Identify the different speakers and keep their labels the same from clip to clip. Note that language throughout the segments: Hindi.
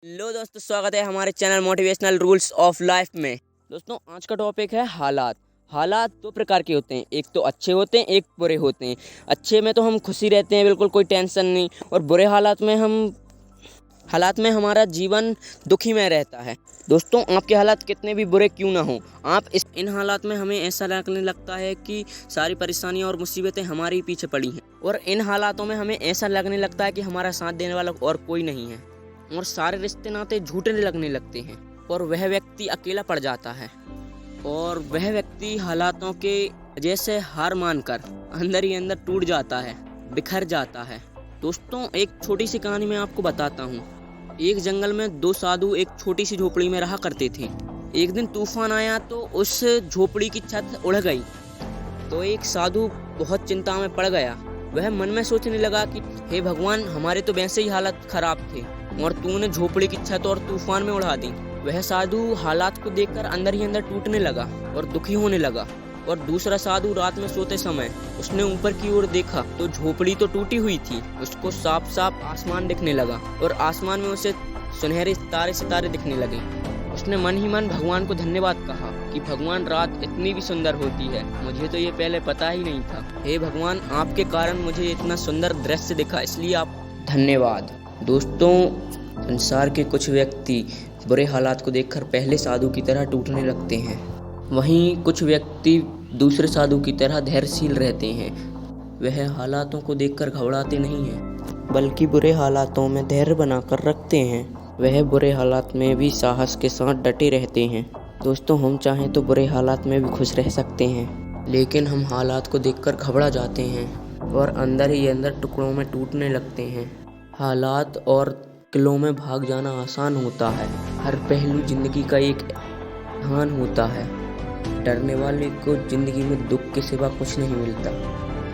Speaker 1: हेलो दोस्तों, स्वागत है हमारे channel motivational rules of life में। दोस्तों, आज का टॉपिक है हालात। हालात दो प्रकार के होते हैं, एक तो अच्छे होते हैं, एक बुरे होते हैं। अच्छे में तो हम खुशी रहते हैं, बिल्कुल कोई टेंशन नहीं, और बुरे हालात में हमारा जीवन दुखी में रहता है। दोस्तों, आपके हालात कितने भी बुरे क्यों ना हो, इन हालात में हमें ऐसा लगने लगता है कि सारी परेशानियां और मुसीबतें हमारे पीछे पड़ी हैं, और इन हालातों में हमें ऐसा लगने लगता है कि हमारा साथ देने वाला और कोई नहीं है, और सारे रिश्ते नाते झूठे लगने लगते हैं, और वह व्यक्ति अकेला पड़ जाता है, और वह व्यक्ति हालातों के वजह से हार मानकर अंदर ही अंदर टूट जाता है, बिखर जाता है। दोस्तों, एक छोटी सी कहानी मैं आपको बताता हूँ। एक जंगल में दो साधु एक छोटी सी झोपड़ी में रहा करते थे। एक दिन तूफान आया तो उस झोपड़ी की छत उड़ गई, तो एक साधु बहुत चिंता में पड़ गया। वह मन में सोचने लगा कि हे भगवान, हमारे तो वैसे ही हालत खराब थे और तूने झोपड़ी की छत और तूफान में उड़ा दी। वह साधु हालात को देखकर अंदर ही अंदर टूटने लगा और दुखी होने लगा। और दूसरा साधु रात में सोते समय उसने ऊपर की ओर देखा तो झोपड़ी तो टूटी हुई थी, उसको साफ साफ आसमान दिखने लगा, और आसमान में उसे सुनहरे सितारे दिखने लगे। उसने मन ही मन भगवान को धन्यवाद कहा कि भगवान, रात इतनी भी सुंदर होती है, मुझे तो ये पहले पता ही नहीं था। हे भगवान, आपके कारण मुझे इतना सुंदर दृश्य दिखा, इसलिए आप धन्यवाद। दोस्तों, संसार के कुछ व्यक्ति बुरे हालात को देखकर पहले साधु की तरह टूटने लगते हैं, वहीं कुछ व्यक्ति दूसरे साधु की तरह धैर्यशील रहते हैं। वह हालातों को देखकर घबराते नहीं हैं, बल्कि बुरे हालातों में धैर्य बनाकर रखते हैं। वह बुरे हालात में भी साहस के साथ डटे रहते हैं। दोस्तों, हम चाहें तो बुरे हालात में भी खुश रह सकते हैं, लेकिन हम हालात को देखकर घबरा जाते हैं और अंदर ही अंदर टुकड़ों में टूटने लगते हैं। हालात और किलों में भाग जाना आसान होता है। हर पहलू जिंदगी का एक इम्तिहान होता है। डरने वाले को जिंदगी में दुख के सिवा कुछ नहीं मिलता,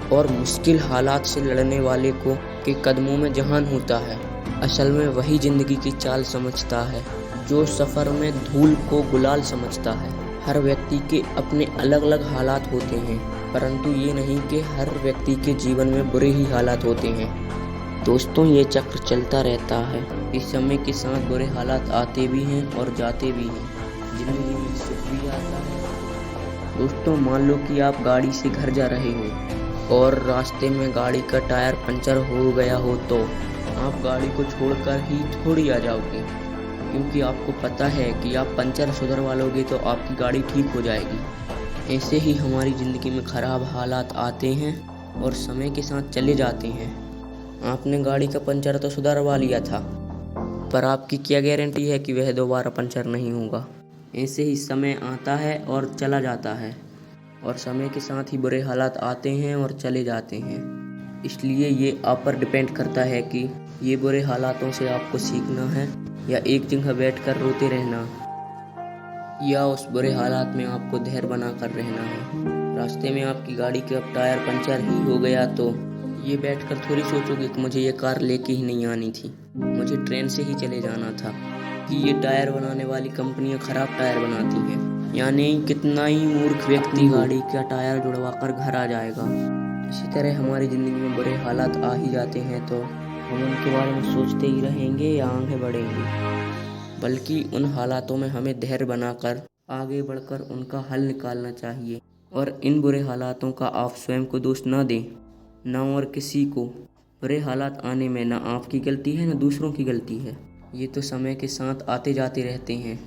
Speaker 1: और मुश्किल हालात से लड़ने वाले को के कदमों में जहान होता है। असल में वही जिंदगी की चाल समझता है, जो सफ़र में धूल को गुलाल समझता है। हर व्यक्ति के अपने अलग अलग हालात होते हैं, परंतु ये नहीं कि हर व्यक्ति के जीवन में बुरे ही हालात होते हैं। दोस्तों, ये चक्र चलता रहता है। इस समय के साथ बुरे हालात आते भी हैं और जाते भी हैं। जिंदगी में सुख भी आता है। दोस्तों, मान लो कि आप गाड़ी से घर जा रहे हो और रास्ते में गाड़ी का टायर पंचर हो गया हो, तो आप गाड़ी को छोड़कर ही थोड़ी आ जाओगे, क्योंकि आपको पता है कि आप पंचर सुधरवा लोगे तो आपकी गाड़ी ठीक हो जाएगी। ऐसे ही हमारी ज़िंदगी में ख़राब हालात आते हैं और समय के साथ चले जाते हैं। आपने गाड़ी का पंचर तो सुधरवा लिया था, पर आपकी क्या गारंटी है कि वह दोबारा पंचर नहीं होगा। ऐसे ही समय आता है और चला जाता है, और समय के साथ ही बुरे हालात आते हैं और चले जाते हैं। इसलिए ये आप पर डिपेंड करता है कि ये बुरे हालातों से आपको सीखना है, या एक जगह बैठकर रोते रहना, या उस बुरे हालात में आपको धैर्य बनाकर रहना है। रास्ते में आपकी गाड़ी का टायर पंचर ही हो गया तो ये बैठकर थोड़ी सोचोगे कि मुझे ये कार लेके ही नहीं आनी थी, मुझे ट्रेन से ही चले जाना था, कि ये टायर बनाने वाली कंपनियां खराब टायर बनाती हैं। यानी कितना ही मूर्ख व्यक्ति गाड़ी का टायर जुड़वा कर घर आ जाएगा। इसी तरह हमारी ज़िंदगी में बुरे हालात आ ही जाते हैं, तो हम उनके बारे में सोचते ही रहेंगे या आगे बढ़ेंगे, बल्कि उन हालातों में हमें धैर्य बनाकर आगे बढ़कर उनका हल निकालना चाहिए। और इन बुरे हालातों का आप स्वयं को दोष ना दें, ना और किसी को। बुरे हालात आने में ना आपकी गलती है, ना दूसरों की गलती है। ये तो समय के साथ आते जाते रहते हैं।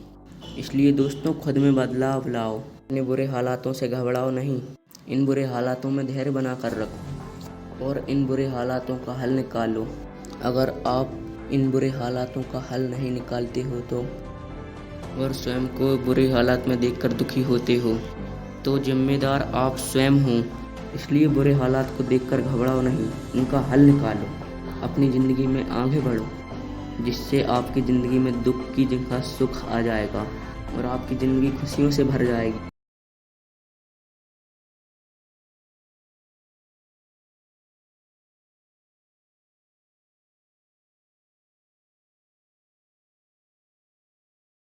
Speaker 1: इसलिए दोस्तों, खुद में बदलाव लाओ। अपने बुरे हालातों से घबराओ नहीं, इन बुरे हालातों में धैर्य बना कर रखो और इन बुरे हालातों का हल निकालो। अगर आप इन बुरे हालातों का हल नहीं निकालते हो तो, और स्वयं को बुरे हालात में देखकर दुखी होते हो, तो जिम्मेदार आप स्वयं हो। इसलिए बुरे हालात को देखकर घबराओ नहीं, उनका हल निकालो। अपनी ज़िंदगी में आगे बढ़ो, जिससे आपकी ज़िंदगी में दुख की जगह सुख आ जाएगा और आपकी ज़िंदगी खुशियों से भर जाएगी।